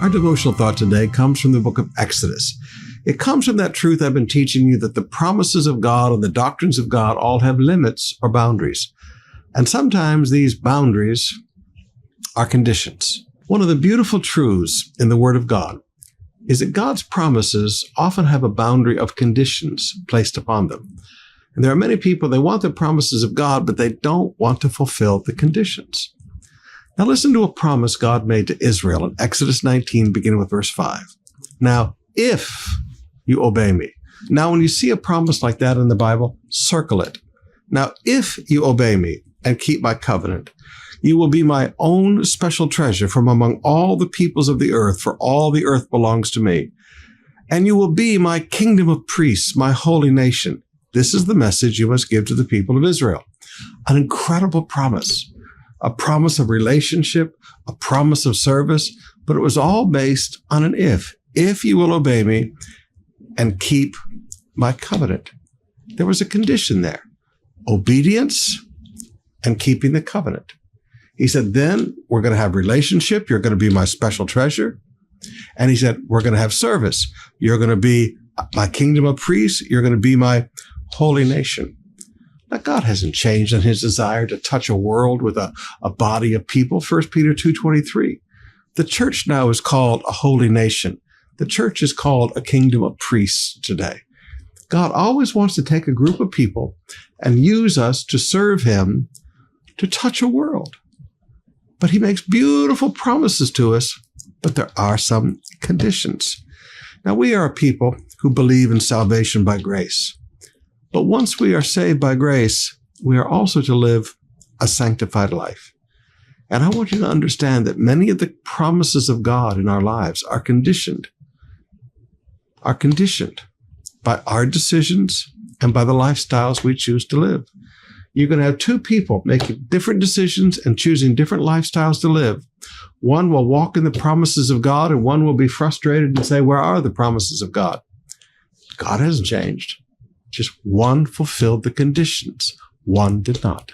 Our devotional thought today comes from the book of Exodus. It comes from that truth I've been teaching you that the promises of God and the doctrines of God all have limits or boundaries. And sometimes these boundaries are conditions. One of the beautiful truths in the Word of God is that God's promises often have a boundary of conditions placed upon them. And there are many people, they want the promises of God, but they don't want to fulfill the conditions. Now listen to a promise God made to Israel in Exodus 19, beginning with verse 5. Now, if you obey me. Now, when you see a promise like that in the Bible, circle it. Now, if you obey me and keep my covenant, you will be my own special treasure from among all the peoples of the earth, for all the earth belongs to me. And you will be my kingdom of priests, my holy nation. This is the message you must give to the people of Israel. An incredible promise, a promise of relationship, a promise of service, but it was all based on an if. If you will obey me and keep my covenant. There was a condition there, obedience and keeping the covenant. He said, then we're going to have relationship. You're going to be my special treasure. And he said, we're going to have service. You're going to be my kingdom of priests. You're going to be my holy nation. Now, God hasn't changed in his desire to touch a world with a body of people. 1 Peter 2:23. The church now is called a holy nation. The church is called a kingdom of priests today. God always wants to take a group of people and use us to serve him to touch a world. But he makes beautiful promises to us, but there are some conditions. Now, we are a people who believe in salvation by grace. But once we are saved by grace, we are also to live a sanctified life. And I want you to understand that many of the promises of God in our lives are conditioned by our decisions and by the lifestyles we choose to live. You're going to have two people making different decisions and choosing different lifestyles to live. One will walk in the promises of God, and one will be frustrated and say, where are the promises of God? God hasn't changed. Just one fulfilled the conditions. One did not.